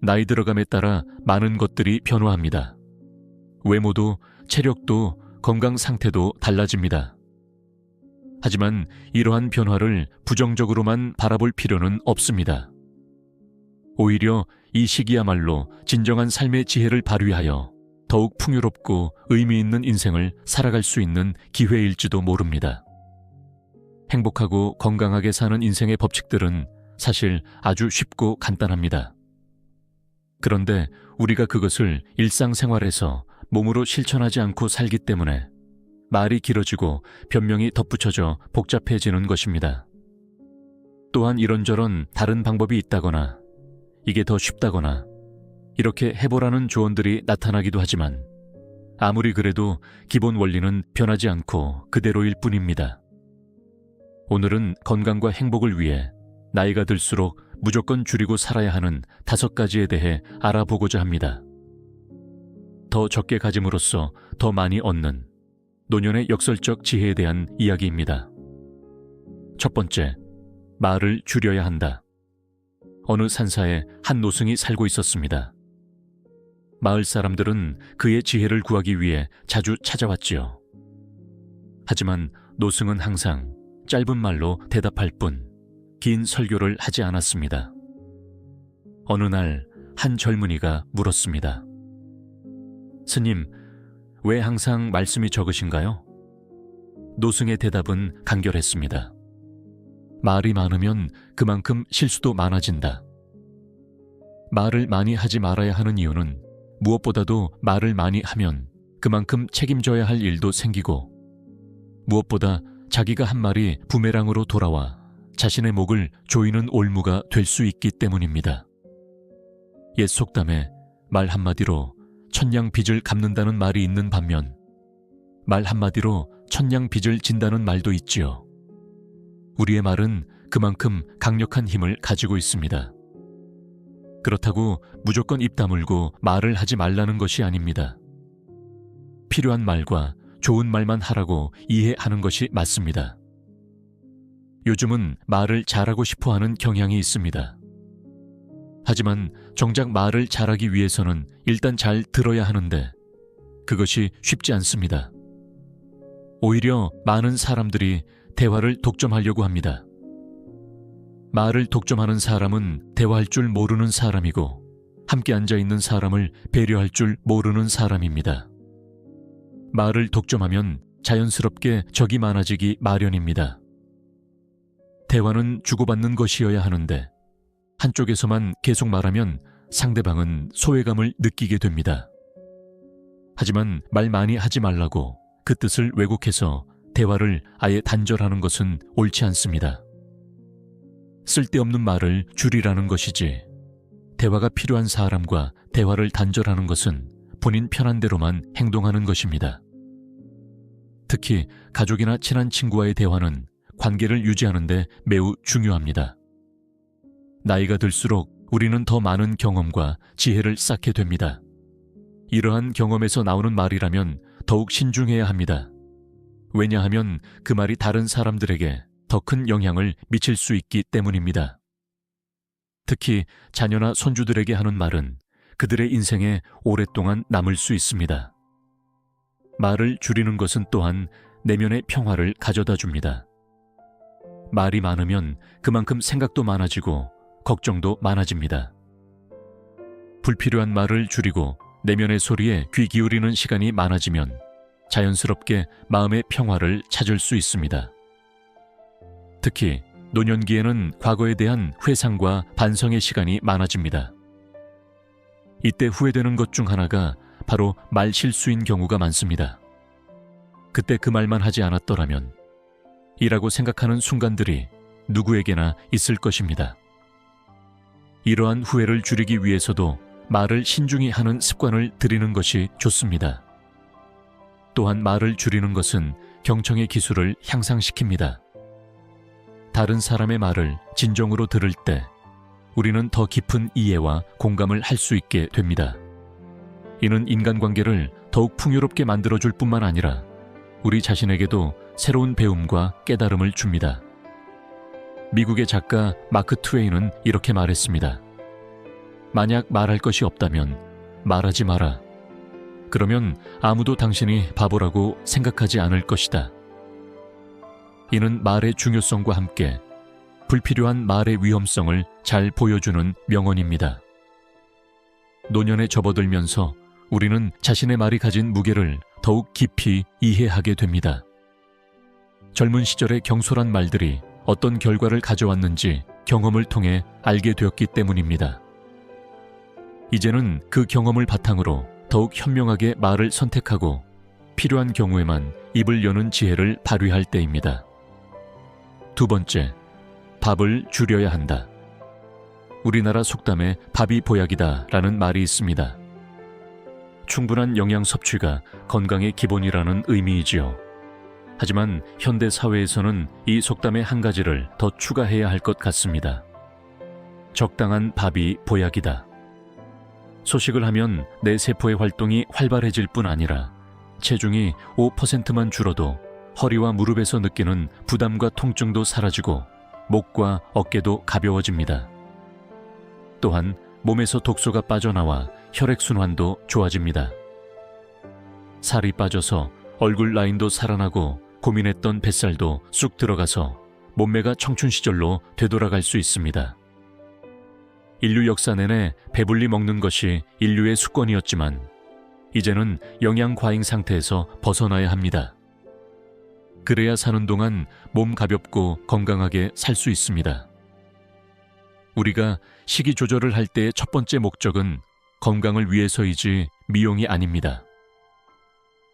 나이 들어감에 따라 많은 것들이 변화합니다. 외모도, 체력도, 건강 상태도 달라집니다. 하지만 이러한 변화를 부정적으로만 바라볼 필요는 없습니다. 오히려 이 시기야말로 진정한 삶의 지혜를 발휘하여 더욱 풍요롭고 의미 있는 인생을 살아갈 수 있는 기회일지도 모릅니다. 행복하고 건강하게 사는 인생의 법칙들은 사실 아주 쉽고 간단합니다. 그런데 우리가 그것을 일상생활에서 몸으로 실천하지 않고 살기 때문에 말이 길어지고 변명이 덧붙여져 복잡해지는 것입니다. 또한 이런저런 다른 방법이 있다거나 이게 더 쉽다거나 이렇게 해보라는 조언들이 나타나기도 하지만 아무리 그래도 기본 원리는 변하지 않고 그대로일 뿐입니다. 오늘은 건강과 행복을 위해 나이가 들수록 무조건 줄이고 살아야 하는 5가지에 대해 알아보고자 합니다. 더 적게 가짐으로써 더 많이 얻는 노년의 역설적 지혜에 대한 이야기입니다. 첫 번째, 말을 줄여야 한다. 어느 산사에 한 노승이 살고 있었습니다. 마을 사람들은 그의 지혜를 구하기 위해 자주 찾아왔지요. 하지만 노승은 항상 짧은 말로 대답할 뿐 긴 설교를 하지 않았습니다. 어느 날 한 젊은이가 물었습니다. 스님, 왜 항상 말씀이 적으신가요? 노승의 대답은 간결했습니다. 말이 많으면 그만큼 실수도 많아진다. 말을 많이 하지 말아야 하는 이유는 무엇보다도 말을 많이 하면 그만큼 책임져야 할 일도 생기고 무엇보다 자기가 한 말이 부메랑으로 돌아와 자신의 목을 조이는 올무가 될 수 있기 때문입니다. 옛 속담에 말 한마디로 천냥 빚을 갚는다는 말이 있는 반면 말 한마디로 천냥 빚을 진다는 말도 있지요. 우리의 말은 그만큼 강력한 힘을 가지고 있습니다. 그렇다고 무조건 입 다물고 말을 하지 말라는 것이 아닙니다. 필요한 말과 좋은 말만 하라고 이해하는 것이 맞습니다. 요즘은 말을 잘하고 싶어 하는 경향이 있습니다. 하지만 정작 말을 잘하기 위해서는 일단 잘 들어야 하는데 그것이 쉽지 않습니다. 오히려 많은 사람들이 대화를 독점하려고 합니다. 말을 독점하는 사람은 대화할 줄 모르는 사람이고 함께 앉아있는 사람을 배려할 줄 모르는 사람입니다. 말을 독점하면 자연스럽게 적이 많아지기 마련입니다. 대화는 주고받는 것이어야 하는데 한쪽에서만 계속 말하면 상대방은 소외감을 느끼게 됩니다. 하지만 말 많이 하지 말라고 그 뜻을 왜곡해서 대화를 아예 단절하는 것은 옳지 않습니다. 쓸데없는 말을 줄이라는 것이지 대화가 필요한 사람과 대화를 단절하는 것은 본인 편한 대로만 행동하는 것입니다. 특히 가족이나 친한 친구와의 대화는 관계를 유지하는 데 매우 중요합니다. 나이가 들수록 우리는 더 많은 경험과 지혜를 쌓게 됩니다. 이러한 경험에서 나오는 말이라면 더욱 신중해야 합니다. 왜냐하면 그 말이 다른 사람들에게 더 큰 영향을 미칠 수 있기 때문입니다. 특히 자녀나 손주들에게 하는 말은 그들의 인생에 오랫동안 남을 수 있습니다. 말을 줄이는 것은 또한 내면의 평화를 가져다 줍니다. 말이 많으면 그만큼 생각도 많아지고 걱정도 많아집니다. 불필요한 말을 줄이고 내면의 소리에 귀 기울이는 시간이 많아지면 자연스럽게 마음의 평화를 찾을 수 있습니다. 특히 노년기에는 과거에 대한 회상과 반성의 시간이 많아집니다. 이때 후회되는 것 중 하나가 바로 말 실수인 경우가 많습니다. 그때 그 말만 하지 않았더라면 이라고 생각하는 순간들이 누구에게나 있을 것입니다. 이러한 후회를 줄이기 위해서도 말을 신중히 하는 습관을 들이는 것이 좋습니다. 또한 말을 줄이는 것은 경청의 기술을 향상시킵니다. 다른 사람의 말을 진정으로 들을 때 우리는 더 깊은 이해와 공감을 할 수 있게 됩니다. 이는 인간관계를 더욱 풍요롭게 만들어줄 뿐만 아니라 우리 자신에게도 새로운 배움과 깨달음을 줍니다. 미국의 작가 마크 트웨인은 이렇게 말했습니다. 만약 말할 것이 없다면 말하지 마라. 그러면 아무도 당신이 바보라고 생각하지 않을 것이다. 이는 말의 중요성과 함께 불필요한 말의 위험성을 잘 보여주는 명언입니다. 노년에 접어들면서 우리는 자신의 말이 가진 무게를 더욱 깊이 이해하게 됩니다. 젊은 시절의 경솔한 말들이 어떤 결과를 가져왔는지 경험을 통해 알게 되었기 때문입니다. 이제는 그 경험을 바탕으로 더욱 현명하게 말을 선택하고 필요한 경우에만 입을 여는 지혜를 발휘할 때입니다. 두 번째, 밥을 줄여야 한다. 우리나라 속담에 밥이 보약이다 라는 말이 있습니다. 충분한 영양 섭취가 건강의 기본이라는 의미이지요. 하지만 현대 사회에서는 이 속담의 한 가지를 더 추가해야 할 것 같습니다. 적당한 밥이 보약이다. 소식을 하면 내 세포의 활동이 활발해질 뿐 아니라 체중이 5%만 줄어도 허리와 무릎에서 느끼는 부담과 통증도 사라지고 목과 어깨도 가벼워집니다. 또한 몸에서 독소가 빠져나와 혈액순환도 좋아집니다. 살이 빠져서 얼굴 라인도 살아나고 고민했던 뱃살도 쑥 들어가서 몸매가 청춘 시절로 되돌아갈 수 있습니다. 인류 역사 내내 배불리 먹는 것이 인류의 습관이었지만 이제는 영양 과잉 상태에서 벗어나야 합니다. 그래야 사는 동안 몸 가볍고 건강하게 살 수 있습니다. 우리가 식이 조절을 할 때의 첫 번째 목적은 건강을 위해서이지 미용이 아닙니다.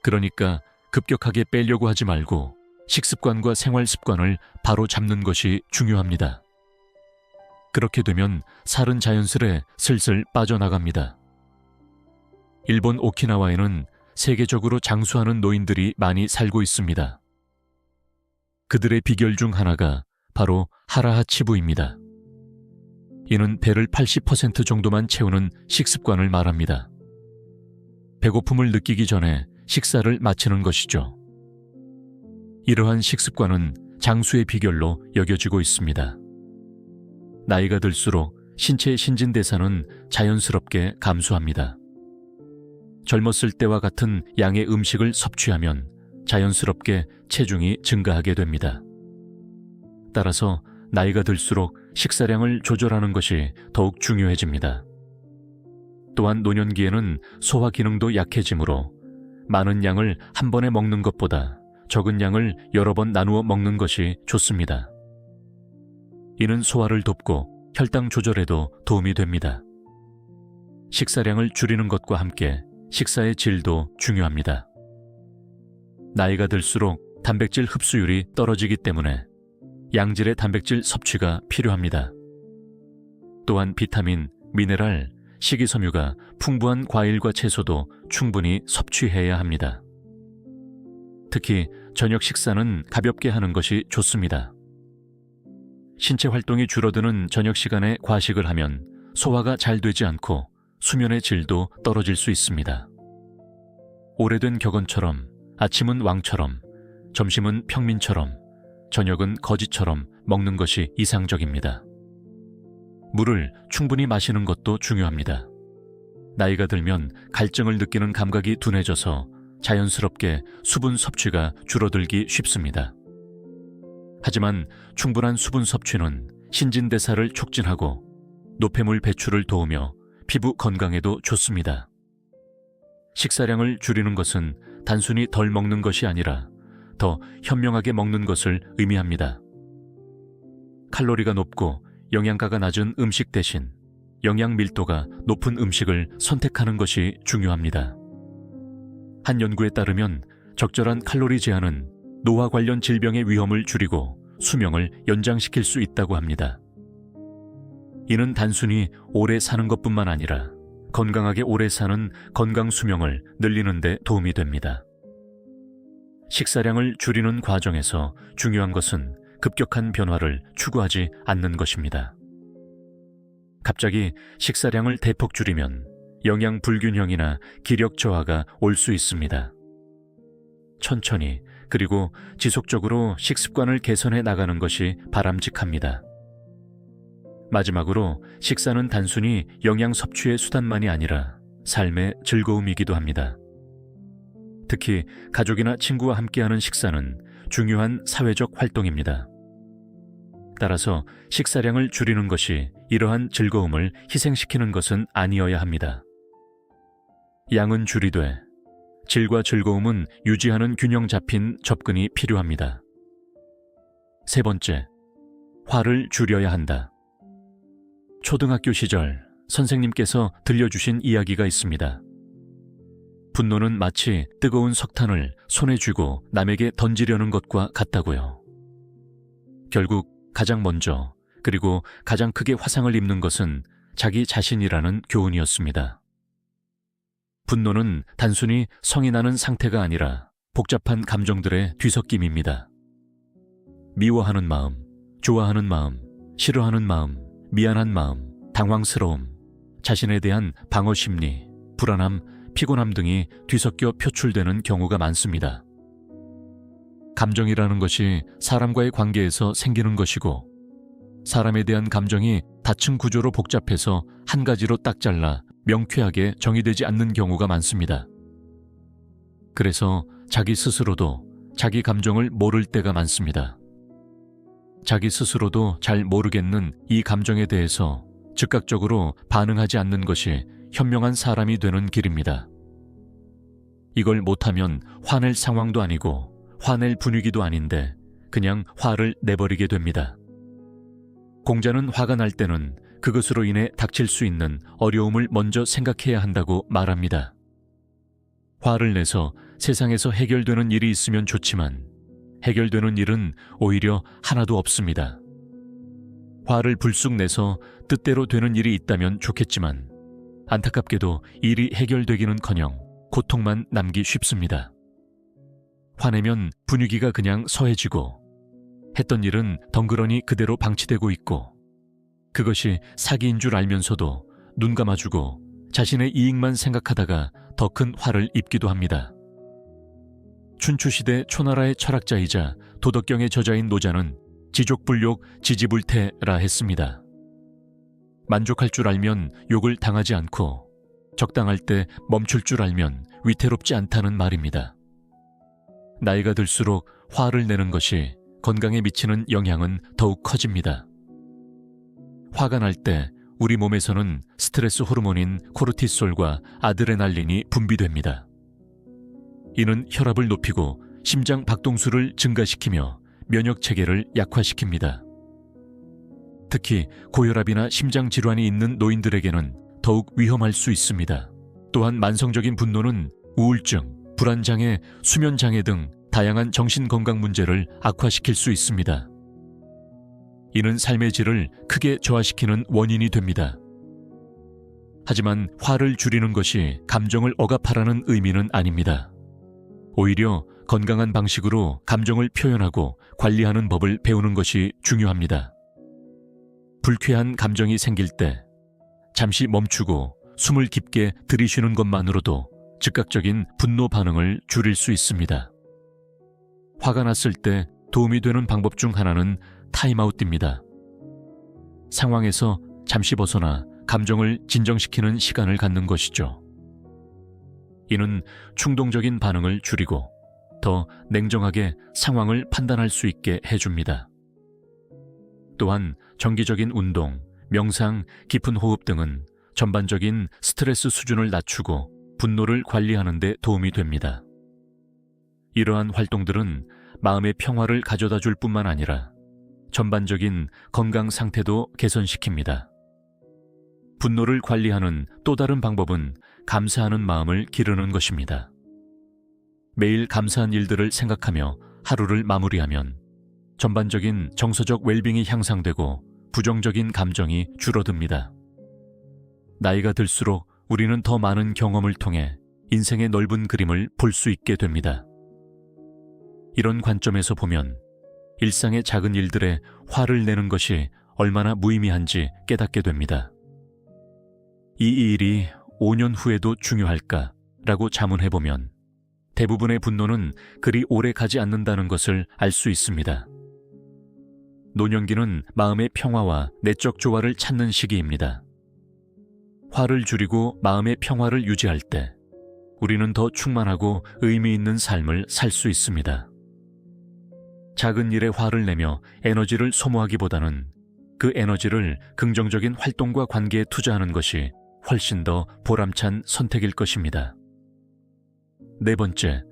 그러니까 급격하게 빼려고 하지 말고 식습관과 생활 습관을 바로 잡는 것이 중요합니다. 그렇게 되면 살은 자연스레 슬슬 빠져나갑니다. 일본 오키나와에는 세계적으로 장수하는 노인들이 많이 살고 있습니다. 그들의 비결 중 하나가 바로 하라하치부입니다. 이는 배를 80% 정도만 채우는 식습관을 말합니다. 배고픔을 느끼기 전에 식사를 마치는 것이죠. 이러한 식습관은 장수의 비결로 여겨지고 있습니다. 나이가 들수록 신체의 신진대사는 자연스럽게 감소합니다. 젊었을 때와 같은 양의 음식을 섭취하면 자연스럽게 체중이 증가하게 됩니다. 따라서 나이가 들수록 식사량을 조절하는 것이 더욱 중요해집니다. 또한 노년기에는 소화 기능도 약해지므로 많은 양을 한 번에 먹는 것보다 적은 양을 여러 번 나누어 먹는 것이 좋습니다. 이는 소화를 돕고 혈당 조절에도 도움이 됩니다. 식사량을 줄이는 것과 함께 식사의 질도 중요합니다. 나이가 들수록 단백질 흡수율이 떨어지기 때문에 양질의 단백질 섭취가 필요합니다. 또한 비타민, 미네랄, 식이섬유가 풍부한 과일과 채소도 충분히 섭취해야 합니다. 특히 저녁 식사는 가볍게 하는 것이 좋습니다. 신체 활동이 줄어드는 저녁 시간에 과식을 하면 소화가 잘 되지 않고 수면의 질도 떨어질 수 있습니다. 오래된 격언처럼 아침은 왕처럼, 점심은 평민처럼, 저녁은 거지처럼 먹는 것이 이상적입니다. 물을 충분히 마시는 것도 중요합니다. 나이가 들면 갈증을 느끼는 감각이 둔해져서 자연스럽게 수분 섭취가 줄어들기 쉽습니다. 하지만 충분한 수분 섭취는 신진대사를 촉진하고 노폐물 배출을 도우며 피부 건강에도 좋습니다. 식사량을 줄이는 것은 단순히 덜 먹는 것이 아니라 더 현명하게 먹는 것을 의미합니다. 칼로리가 높고 영양가가 낮은 음식 대신 영양 밀도가 높은 음식을 선택하는 것이 중요합니다. 한 연구에 따르면 적절한 칼로리 제한은 노화 관련 질병의 위험을 줄이고 수명을 연장시킬 수 있다고 합니다. 이는 단순히 오래 사는 것뿐만 아니라 건강하게 오래 사는 건강 수명을 늘리는 데 도움이 됩니다. 식사량을 줄이는 과정에서 중요한 것은 급격한 변화를 추구하지 않는 것입니다. 갑자기 식사량을 대폭 줄이면 영양 불균형이나 기력 저하가 올 수 있습니다. 천천히 그리고 지속적으로 식습관을 개선해 나가는 것이 바람직합니다. 마지막으로 식사는 단순히 영양 섭취의 수단만이 아니라 삶의 즐거움이기도 합니다. 특히 가족이나 친구와 함께하는 식사는 중요한 사회적 활동입니다. 따라서 식사량을 줄이는 것이 이러한 즐거움을 희생시키는 것은 아니어야 합니다. 양은 줄이되 질과 즐거움은 유지하는 균형 잡힌 접근이 필요합니다. 세 번째, 화를 줄여야 한다. 초등학교 시절 선생님께서 들려주신 이야기가 있습니다. 분노는 마치 뜨거운 석탄을 손에 쥐고 남에게 던지려는 것과 같다고요. 결국 가장 먼저 그리고 가장 크게 화상을 입는 것은 자기 자신이라는 교훈이었습니다. 분노는 단순히 성이 나는 상태가 아니라 복잡한 감정들의 뒤섞임입니다. 미워하는 마음, 좋아하는 마음, 싫어하는 마음, 미안한 마음, 당황스러움, 자신에 대한 방어 심리, 불안함, 피곤함 등이 뒤섞여 표출되는 경우가 많습니다. 감정이라는 것이 사람과의 관계에서 생기는 것이고, 사람에 대한 감정이 다층 구조로 복잡해서 한 가지로 딱 잘라 명쾌하게 정의되지 않는 경우가 많습니다. 그래서 자기 스스로도 자기 감정을 모를 때가 많습니다. 자기 스스로도 잘 모르겠는 이 감정에 대해서 즉각적으로 반응하지 않는 것이 현명한 사람이 되는 길입니다. 이걸 못하면 화낼 상황도 아니고 화낼 분위기도 아닌데 그냥 화를 내버리게 됩니다. 공자는 화가 날 때는 그것으로 인해 닥칠 수 있는 어려움을 먼저 생각해야 한다고 말합니다. 화를 내서 세상에서 해결되는 일이 있으면 좋지만 해결되는 일은 오히려 하나도 없습니다. 화를 불쑥 내서 뜻대로 되는 일이 있다면 좋겠지만 안타깝게도 일이 해결되기는커녕 고통만 남기 쉽습니다. 화내면 분위기가 그냥 서해지고 했던 일은 덩그러니 그대로 방치되고 있고 그것이 사기인 줄 알면서도 눈 감아주고 자신의 이익만 생각하다가 더 큰 화를 입기도 합니다. 춘추시대 초나라의 철학자이자 도덕경의 저자인 노자는 지족불욕 지지불태라 했습니다. 만족할 줄 알면 욕을 당하지 않고 적당할 때 멈출 줄 알면 위태롭지 않다는 말입니다. 나이가 들수록 화를 내는 것이 건강에 미치는 영향은 더욱 커집니다. 화가 날 때 우리 몸에서는 스트레스 호르몬인 코르티솔과 아드레날린이 분비됩니다. 이는 혈압을 높이고 심장 박동수를 증가시키며 면역 체계를 약화시킵니다. 특히 고혈압이나 심장 질환이 있는 노인들에게는 더욱 위험할 수 있습니다. 또한 만성적인 분노는 우울증, 불안장애, 수면장애 등 다양한 정신건강 문제를 악화시킬 수 있습니다. 이는 삶의 질을 크게 저하시키는 원인이 됩니다. 하지만 화를 줄이는 것이 감정을 억압하라는 의미는 아닙니다. 오히려 건강한 방식으로 감정을 표현하고 관리하는 법을 배우는 것이 중요합니다. 불쾌한 감정이 생길 때 잠시 멈추고 숨을 깊게 들이쉬는 것만으로도 즉각적인 분노 반응을 줄일 수 있습니다. 화가 났을 때 도움이 되는 방법 중 하나는 타임아웃입니다. 상황에서 잠시 벗어나 감정을 진정시키는 시간을 갖는 것이죠. 이는 충동적인 반응을 줄이고 더 냉정하게 상황을 판단할 수 있게 해줍니다. 또한 정기적인 운동, 명상, 깊은 호흡 등은 전반적인 스트레스 수준을 낮추고 분노를 관리하는 데 도움이 됩니다. 이러한 활동들은 마음의 평화를 가져다 줄 뿐만 아니라 전반적인 건강 상태도 개선시킵니다. 분노를 관리하는 또 다른 방법은 감사하는 마음을 기르는 것입니다. 매일 감사한 일들을 생각하며 하루를 마무리하면 전반적인 정서적 웰빙이 향상되고 부정적인 감정이 줄어듭니다. 나이가 들수록 우리는 더 많은 경험을 통해 인생의 넓은 그림을 볼 수 있게 됩니다. 이런 관점에서 보면 일상의 작은 일들에 화를 내는 것이 얼마나 무의미한지 깨닫게 됩니다. 이 일이 5년 후에도 중요할까라고 자문해보면 대부분의 분노는 그리 오래 가지 않는다는 것을 알 수 있습니다. 노년기는 마음의 평화와 내적 조화를 찾는 시기입니다. 화를 줄이고 마음의 평화를 유지할 때 우리는 더 충만하고 의미 있는 삶을 살 수 있습니다. 작은 일에 화를 내며 에너지를 소모하기보다는 그 에너지를 긍정적인 활동과 관계에 투자하는 것이 훨씬 더 보람찬 선택일 것입니다. 네 번째,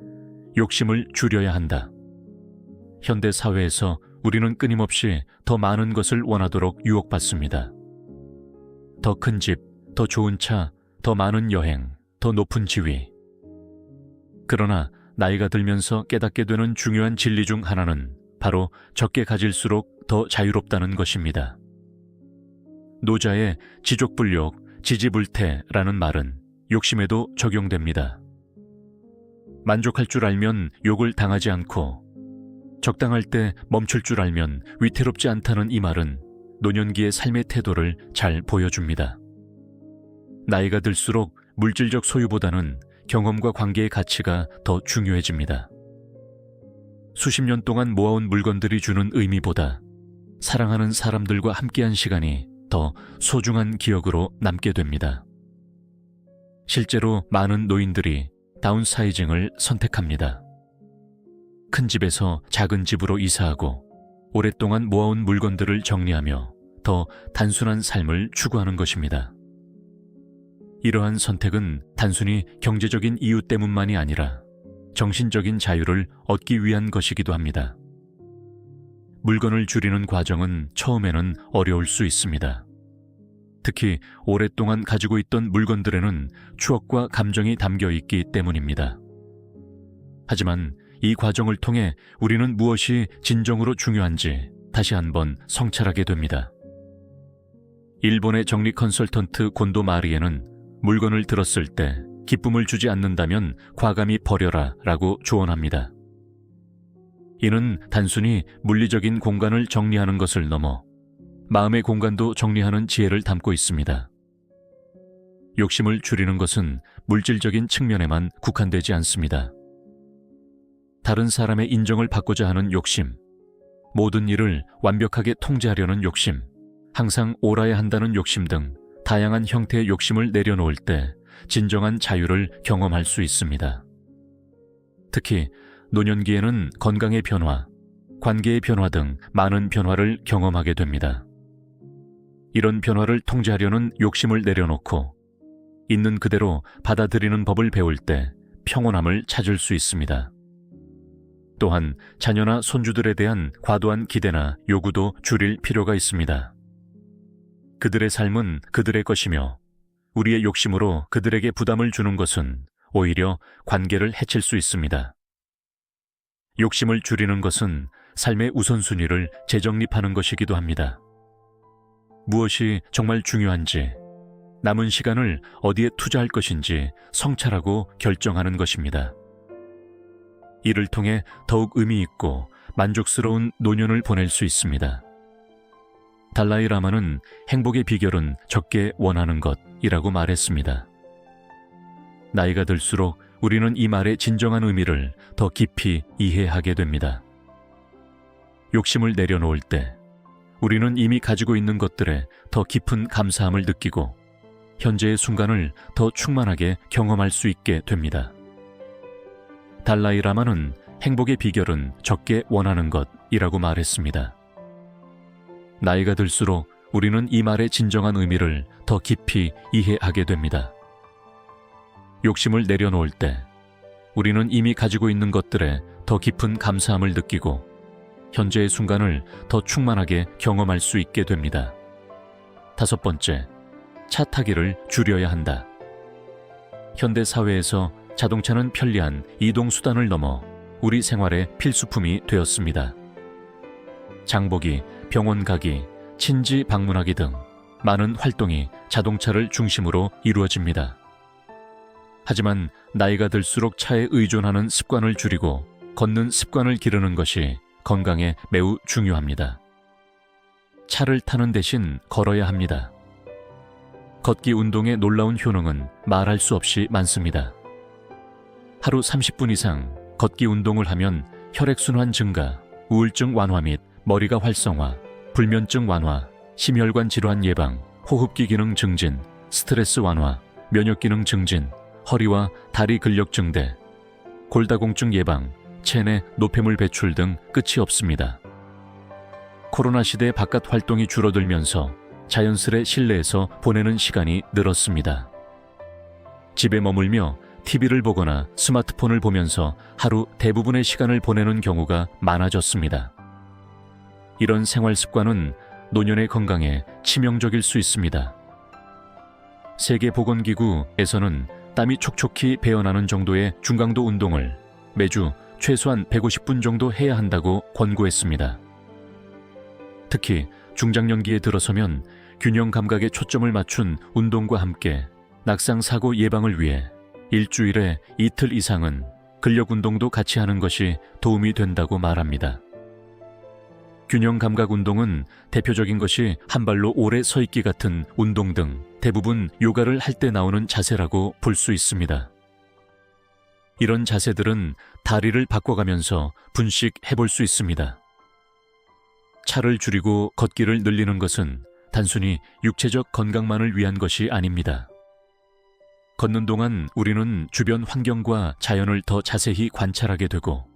욕심을 줄여야 한다. 현대 사회에서 우리는 끊임없이 더 많은 것을 원하도록 유혹받습니다. 더 큰 집, 더 좋은 차, 더 많은 여행, 더 높은 지위. 그러나 나이가 들면서 깨닫게 되는 중요한 진리 중 하나는 바로 적게 가질수록 더 자유롭다는 것입니다. 노자의 지족불욕, 지지불태라는 말은 욕심에도 적용됩니다. 만족할 줄 알면 욕을 당하지 않고 적당할 때 멈출 줄 알면 위태롭지 않다는 이 말은 노년기의 삶의 태도를 잘 보여줍니다. 나이가 들수록 물질적 소유보다는 경험과 관계의 가치가 더 중요해집니다. 수십 년 동안 모아온 물건들이 주는 의미보다 사랑하는 사람들과 함께한 시간이 더 소중한 기억으로 남게 됩니다. 실제로 많은 노인들이 다운사이징을 선택합니다. 큰 집에서 작은 집으로 이사하고 오랫동안 모아온 물건들을 정리하며 더 단순한 삶을 추구하는 것입니다. 이러한 선택은 단순히 경제적인 이유 때문만이 아니라 정신적인 자유를 얻기 위한 것이기도 합니다. 물건을 줄이는 과정은 처음에는 어려울 수 있습니다. 특히 오랫동안 가지고 있던 물건들에는 추억과 감정이 담겨 있기 때문입니다. 하지만 이 과정을 통해 우리는 무엇이 진정으로 중요한지 다시 한번 성찰하게 됩니다. 일본의 정리 컨설턴트 곤도 마리에는 물건을 들었을 때 기쁨을 주지 않는다면 과감히 버려라 라고 조언합니다. 이는 단순히 물리적인 공간을 정리하는 것을 넘어 마음의 공간도 정리하는 지혜를 담고 있습니다. 욕심을 줄이는 것은 물질적인 측면에만 국한되지 않습니다. 다른 사람의 인정을 받고자 하는 욕심, 모든 일을 완벽하게 통제하려는 욕심, 항상 옳아야 한다는 욕심 등 다양한 형태의 욕심을 내려놓을 때 진정한 자유를 경험할 수 있습니다. 특히 노년기에는 건강의 변화, 관계의 변화 등 많은 변화를 경험하게 됩니다. 이런 변화를 통제하려는 욕심을 내려놓고 있는 그대로 받아들이는 법을 배울 때 평온함을 찾을 수 있습니다. 또한 자녀나 손주들에 대한 과도한 기대나 요구도 줄일 필요가 있습니다. 그들의 삶은 그들의 것이며 우리의 욕심으로 그들에게 부담을 주는 것은 오히려 관계를 해칠 수 있습니다. 욕심을 줄이는 것은 삶의 우선순위를 재정립하는 것이기도 합니다. 무엇이 정말 중요한지, 남은 시간을 어디에 투자할 것인지 성찰하고 결정하는 것입니다. 이를 통해 더욱 의미 있고 만족스러운 노년을 보낼 수 있습니다. 달라이 라마는 행복의 비결은 적게 원하는 것이라고 말했습니다. 나이가 들수록 우리는 이 말의 진정한 의미를 더 깊이 이해하게 됩니다. 욕심을 내려놓을 때 우리는 이미 가지고 있는 것들에 더 깊은 감사함을 느끼고 현재의 순간을 더 충만하게 경험할 수 있게 됩니다. 달라이 라마는 행복의 비결은 적게 원하는 것이라고 말했습니다. 나이가 들수록 우리는 이 말의 진정한 의미를 더 깊이 이해하게 됩니다. 욕심을 내려놓을 때 우리는 이미 가지고 있는 것들에 더 깊은 감사함을 느끼고 현재의 순간을 더 충만하게 경험할 수 있게 됩니다. 다섯 번째, 차 타기를 줄여야 한다. 현대 사회에서 자동차는 편리한 이동수단을 넘어 우리 생활의 필수품이 되었습니다. 장보기, 병원 가기, 친지 방문하기 등 많은 활동이 자동차를 중심으로 이루어집니다. 하지만 나이가 들수록 차에 의존하는 습관을 줄이고 걷는 습관을 기르는 것이 건강에 매우 중요합니다. 차를 타는 대신 걸어야 합니다. 걷기 운동의 놀라운 효능은 말할 수 없이 많습니다. 하루 30분 이상 걷기 운동을 하면 혈액순환 증가, 우울증 완화 및 머리가 활성화, 불면증 완화, 심혈관 질환 예방, 호흡기 기능 증진, 스트레스 완화, 면역 기능 증진, 허리와 다리 근력 증대, 골다공증 예방, 체내 노폐물 배출 등 끝이 없습니다. 코로나 시대 바깥 활동이 줄어들면서 자연스레 실내에서 보내는 시간이 늘었습니다. 집에 머물며 TV를 보거나 스마트폰을 보면서 하루 대부분의 시간을 보내는 경우가 많아졌습니다. 이런 생활 습관은 노년의 건강에 치명적일 수 있습니다. 세계보건기구에서는 땀이 촉촉히 배어나는 정도의 중강도 운동을 매주 최소한 150분 정도 해야 한다고 권고했습니다. 특히 중장년기에 들어서면 균형 감각에 초점을 맞춘 운동과 함께 낙상 사고 예방을 위해 일주일에 이틀 이상은 근력 운동도 같이 하는 것이 도움이 된다고 말합니다. 균형 감각 운동은 대표적인 것이 한 발로 오래 서 있기 같은 운동 등 대부분 요가를 할 때 나오는 자세라고 볼 수 있습니다. 이런 자세들은 다리를 바꿔가면서 분식 해볼 수 있습니다. 차를 줄이고 걷기를 늘리는 것은 단순히 육체적 건강만을 위한 것이 아닙니다. 걷는 동안 우리는 주변 환경과 자연을 더 자세히 관찰하게 되고,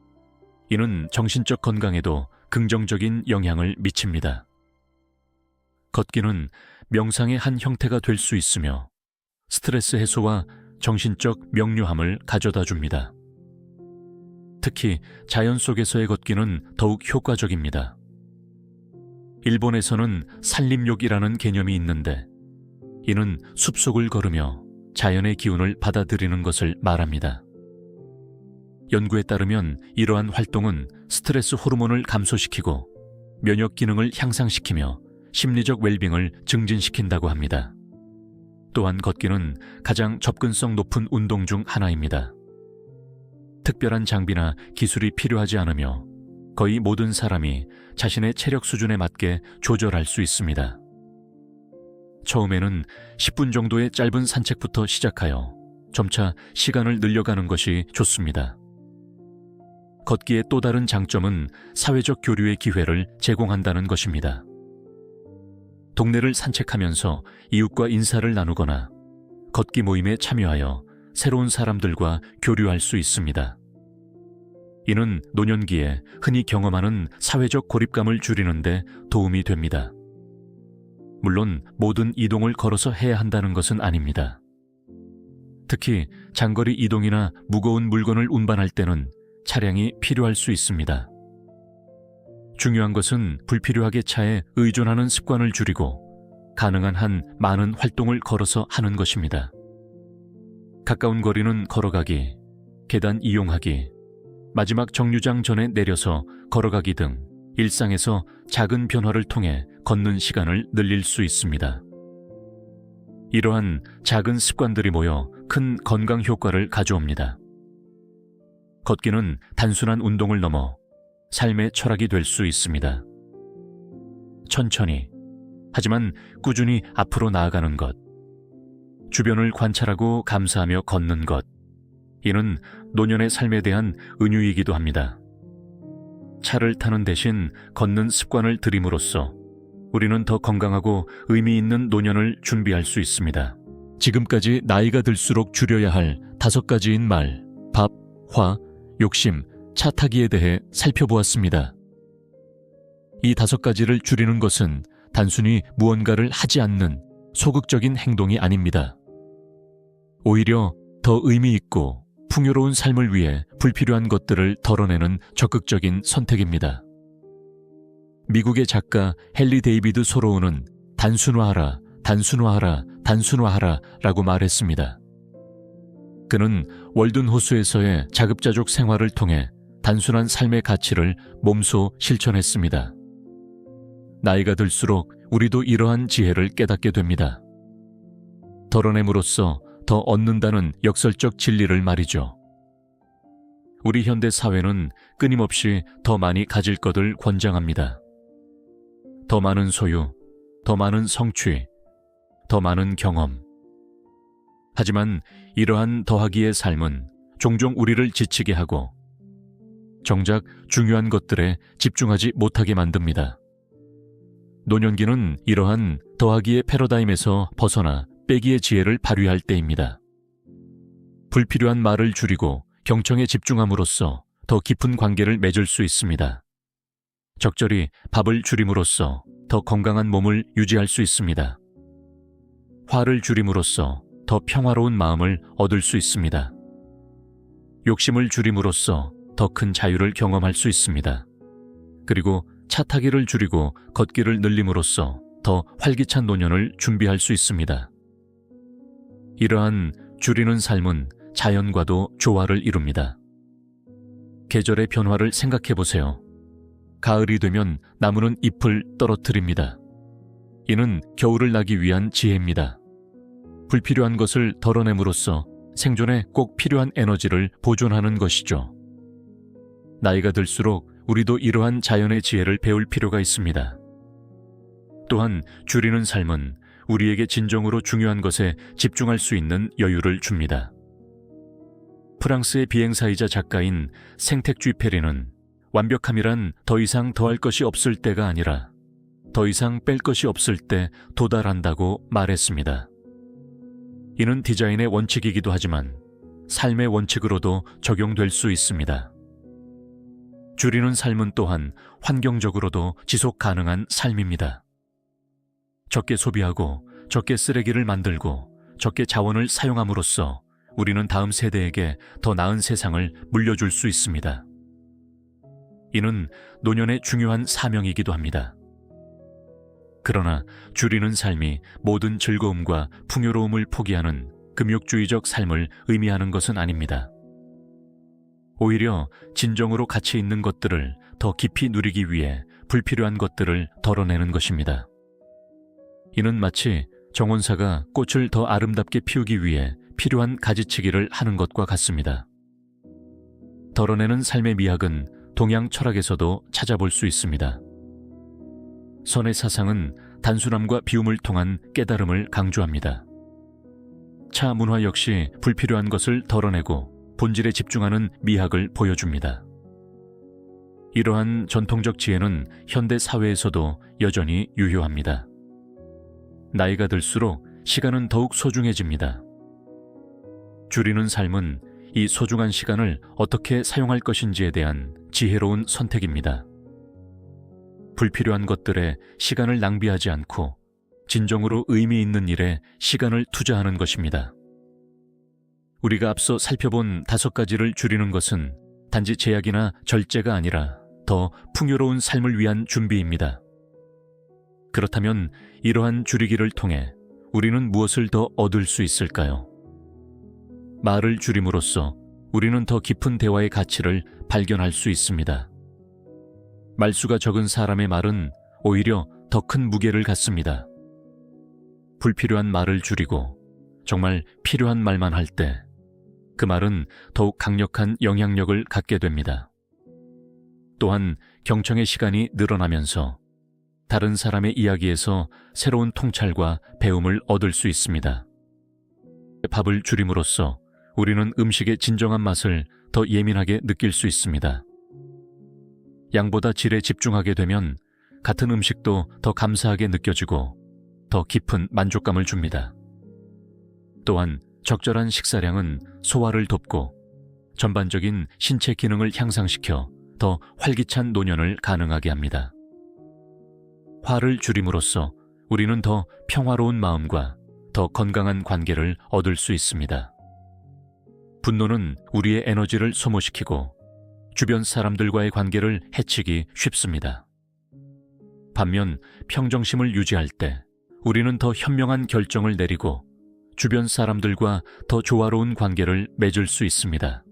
이는 정신적 건강에도 긍정적인 영향을 미칩니다. 걷기는 명상의 한 형태가 될 수 있으며 스트레스 해소와 정신적 명료함을 가져다 줍니다. 특히 자연 속에서의 걷기는 더욱 효과적입니다. 일본에서는 산림욕이라는 개념이 있는데, 이는 숲속을 걸으며 자연의 기운을 받아들이는 것을 말합니다. 연구에 따르면 이러한 활동은 스트레스 호르몬을 감소시키고 면역 기능을 향상시키며 심리적 웰빙을 증진시킨다고 합니다. 또한 걷기는 가장 접근성 높은 운동 중 하나입니다. 특별한 장비나 기술이 필요하지 않으며 거의 모든 사람이 자신의 체력 수준에 맞게 조절할 수 있습니다. 처음에는 10분 정도의 짧은 산책부터 시작하여 점차 시간을 늘려가는 것이 좋습니다. 걷기의 또 다른 장점은 사회적 교류의 기회를 제공한다는 것입니다. 동네를 산책하면서 이웃과 인사를 나누거나 걷기 모임에 참여하여 새로운 사람들과 교류할 수 있습니다. 이는 노년기에 흔히 경험하는 사회적 고립감을 줄이는 데 도움이 됩니다. 물론 모든 이동을 걸어서 해야 한다는 것은 아닙니다. 특히 장거리 이동이나 무거운 물건을 운반할 때는 차량이 필요할 수 있습니다. 중요한 것은 불필요하게 차에 의존하는 습관을 줄이고 가능한 한 많은 활동을 걸어서 하는 것입니다. 가까운 거리는 걸어가기, 계단 이용하기, 마지막 정류장 전에 내려서 걸어가기 등 일상에서 작은 변화를 통해 걷는 시간을 늘릴 수 있습니다. 이러한 작은 습관들이 모여 큰 건강 효과를 가져옵니다. 걷기는 단순한 운동을 넘어 삶의 철학이 될 수 있습니다. 천천히, 하지만 꾸준히 앞으로 나아가는 것, 주변을 관찰하고 감사하며 걷는 것, 이는 노년의 삶에 대한 은유이기도 합니다. 차를 타는 대신 걷는 습관을 들임으로써 우리는 더 건강하고 의미 있는 노년을 준비할 수 있습니다. 지금까지 나이가 들수록 줄여야 할 5가지인 말, 밥, 화, 욕심, 차 타기에 대해 살펴보았습니다. 이 5가지를 줄이는 것은 단순히 무언가를 하지 않는 소극적인 행동이 아닙니다. 오히려 더 의미 있고 풍요로운 삶을 위해 불필요한 것들을 덜어내는 적극적인 선택입니다. 미국의 작가 헨리 데이비드 소로우는 단순화하라, 단순화하라, 단순화하라 라고 말했습니다. 그는 월든 호수에서의 자급자족 생활을 통해 단순한 삶의 가치를 몸소 실천했습니다. 나이가 들수록 우리도 이러한 지혜를 깨닫게 됩니다. 덜어냄으로써 더 얻는다는 역설적 진리를 말이죠. 우리 현대 사회는 끊임없이 더 많이 가질 것을 권장합니다. 더 많은 소유, 더 많은 성취, 더 많은 경험. 하지만 이러한 더하기의 삶은 종종 우리를 지치게 하고 정작 중요한 것들에 집중하지 못하게 만듭니다. 노년기는 이러한 더하기의 패러다임에서 벗어나 빼기의 지혜를 발휘할 때입니다. 불필요한 말을 줄이고 경청에 집중함으로써 더 깊은 관계를 맺을 수 있습니다. 적절히 밥을 줄임으로써 더 건강한 몸을 유지할 수 있습니다. 화를 줄임으로써 더 평화로운 마음을 얻을 수 있습니다. 욕심을 줄임으로써 더 큰 자유를 경험할 수 있습니다. 그리고 차 타기를 줄이고 걷기를 늘림으로써 더 활기찬 노년을 준비할 수 있습니다. 이러한 줄이는 삶은 자연과도 조화를 이룹니다. 계절의 변화를 생각해 보세요. 가을이 되면 나무는 잎을 떨어뜨립니다. 이는 겨울을 나기 위한 지혜입니다. 불필요한 것을 덜어냄으로써 생존에 꼭 필요한 에너지를 보존하는 것이죠. 나이가 들수록 우리도 이러한 자연의 지혜를 배울 필요가 있습니다. 또한 줄이는 삶은 우리에게 진정으로 중요한 것에 집중할 수 있는 여유를 줍니다. 프랑스의 비행사이자 작가인 생텍쥐페리는 완벽함이란 더 이상 더할 것이 없을 때가 아니라 더 이상 뺄 것이 없을 때 도달한다고 말했습니다. 이는 디자인의 원칙이기도 하지만 삶의 원칙으로도 적용될 수 있습니다. 줄이는 삶은 또한 환경적으로도 지속 가능한 삶입니다. 적게 소비하고 적게 쓰레기를 만들고 적게 자원을 사용함으로써 우리는 다음 세대에게 더 나은 세상을 물려줄 수 있습니다. 이는 노년의 중요한 사명이기도 합니다. 그러나 줄이는 삶이 모든 즐거움과 풍요로움을 포기하는 금욕주의적 삶을 의미하는 것은 아닙니다. 오히려 진정으로 가치 있는 것들을 더 깊이 누리기 위해 불필요한 것들을 덜어내는 것입니다. 이는 마치 정원사가 꽃을 더 아름답게 피우기 위해 필요한 가지치기를 하는 것과 같습니다. 덜어내는 삶의 미학은 동양 철학에서도 찾아볼 수 있습니다. 선의 사상은 단순함과 비움을 통한 깨달음을 강조합니다. 차 문화 역시 불필요한 것을 덜어내고 본질에 집중하는 미학을 보여줍니다. 이러한 전통적 지혜는 현대 사회에서도 여전히 유효합니다. 나이가 들수록 시간은 더욱 소중해집니다. 줄이는 삶은 이 소중한 시간을 어떻게 사용할 것인지에 대한 지혜로운 선택입니다. 불필요한 것들에 시간을 낭비하지 않고 진정으로 의미 있는 일에 시간을 투자하는 것입니다. 우리가 앞서 살펴본 5가지를 줄이는 것은 단지 제약이나 절제가 아니라 더 풍요로운 삶을 위한 준비입니다. 그렇다면 이러한 줄이기를 통해 우리는 무엇을 더 얻을 수 있을까요? 말을 줄임으로써 우리는 더 깊은 대화의 가치를 발견할 수 있습니다. 말수가 적은 사람의 말은 오히려 더 큰 무게를 갖습니다. 불필요한 말을 줄이고 정말 필요한 말만 할 때 그 말은 더욱 강력한 영향력을 갖게 됩니다. 또한 경청의 시간이 늘어나면서 다른 사람의 이야기에서 새로운 통찰과 배움을 얻을 수 있습니다. 밥을 줄임으로써 우리는 음식의 진정한 맛을 더 예민하게 느낄 수 있습니다. 양보다 질에 집중하게 되면 같은 음식도 더 감사하게 느껴지고 더 깊은 만족감을 줍니다. 또한 적절한 식사량은 소화를 돕고 전반적인 신체 기능을 향상시켜 더 활기찬 노년을 가능하게 합니다. 화를 줄임으로써 우리는 더 평화로운 마음과 더 건강한 관계를 얻을 수 있습니다. 분노는 우리의 에너지를 소모시키고 주변 사람들과의 관계를 해치기 쉽습니다. 반면 평정심을 유지할 때 우리는 더 현명한 결정을 내리고 주변 사람들과 더 조화로운 관계를 맺을 수 있습니다.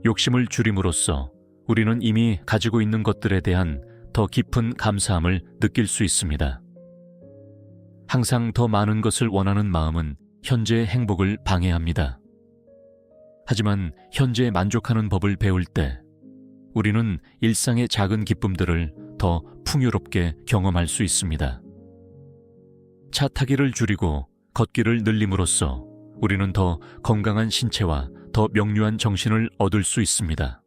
욕심을 줄임으로써 우리는 이미 가지고 있는 것들에 대한 더 깊은 감사함을 느낄 수 있습니다. 항상 더 많은 것을 원하는 마음은 현재의 행복을 방해합니다. 하지만 현재에 만족하는 법을 배울 때 우리는 일상의 작은 기쁨들을 더 풍요롭게 경험할 수 있습니다. 차 타기를 줄이고 걷기를 늘림으로써 우리는 더 건강한 신체와 더 명료한 정신을 얻을 수 있습니다.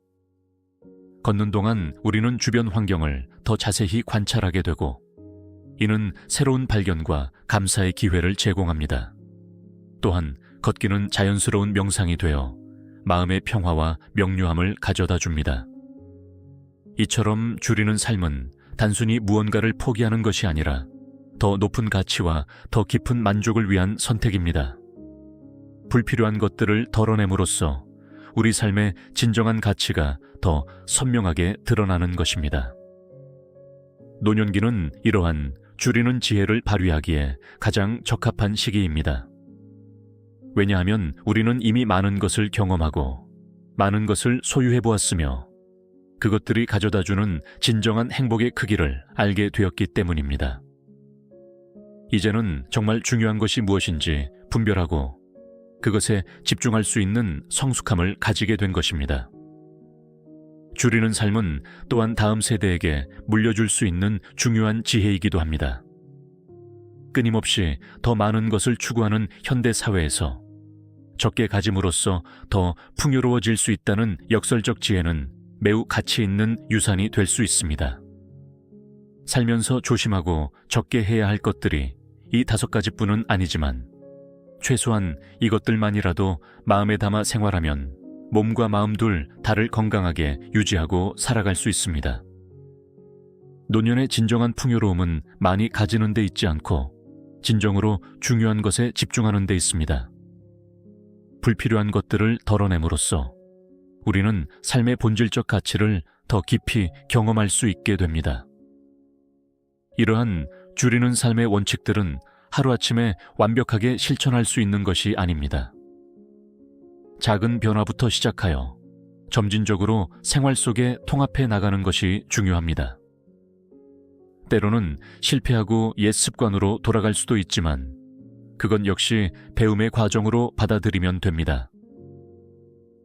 걷는 동안 우리는 주변 환경을 더 자세히 관찰하게 되고 이는 새로운 발견과 감사의 기회를 제공합니다. 또한 걷기는 자연스러운 명상이 되어 마음의 평화와 명료함을 가져다 줍니다. 이처럼 줄이는 삶은 단순히 무언가를 포기하는 것이 아니라 더 높은 가치와 더 깊은 만족을 위한 선택입니다. 불필요한 것들을 덜어냄으로써 우리 삶의 진정한 가치가 더 선명하게 드러나는 것입니다. 노년기는 이러한 줄이는 지혜를 발휘하기에 가장 적합한 시기입니다. 왜냐하면 우리는 이미 많은 것을 경험하고 많은 것을 소유해 보았으며 그것들이 가져다주는 진정한 행복의 크기를 알게 되었기 때문입니다. 이제는 정말 중요한 것이 무엇인지 분별하고 그것에 집중할 수 있는 성숙함을 가지게 된 것입니다. 줄이는 삶은 또한 다음 세대에게 물려줄 수 있는 중요한 지혜이기도 합니다. 끊임없이 더 많은 것을 추구하는 현대 사회에서 적게 가짐으로써 더 풍요로워질 수 있다는 역설적 지혜는 매우 가치 있는 유산이 될 수 있습니다. 살면서 조심하고 적게 해야 할 것들이 이 5가지뿐은 아니지만 최소한 이것들만이라도 마음에 담아 생활하면 몸과 마음 둘 다를 건강하게 유지하고 살아갈 수 있습니다. 노년의 진정한 풍요로움은 많이 가지는 데 있지 않고 진정으로 중요한 것에 집중하는 데 있습니다. 불필요한 것들을 덜어냄으로써 우리는 삶의 본질적 가치를 더 깊이 경험할 수 있게 됩니다. 이러한 줄이는 삶의 원칙들은 하루아침에 완벽하게 실천할 수 있는 것이 아닙니다. 작은 변화부터 시작하여 점진적으로 생활 속에 통합해 나가는 것이 중요합니다. 때로는 실패하고 옛 습관으로 돌아갈 수도 있지만 그건 역시 배움의 과정으로 받아들이면 됩니다.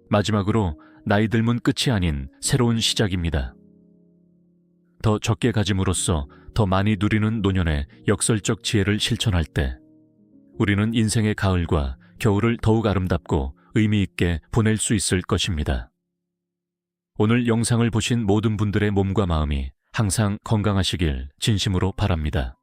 마지막으로 나이 들면 끝이 아닌 새로운 시작입니다. 더 적게 가짐으로써 더 많이 누리는 노년의 역설적 지혜를 실천할 때 우리는 인생의 가을과 겨울을 더욱 아름답고 의미 있게 보낼 수 있을 것입니다. 오늘 영상을 보신 모든 분들의 몸과 마음이 항상 건강하시길 진심으로 바랍니다.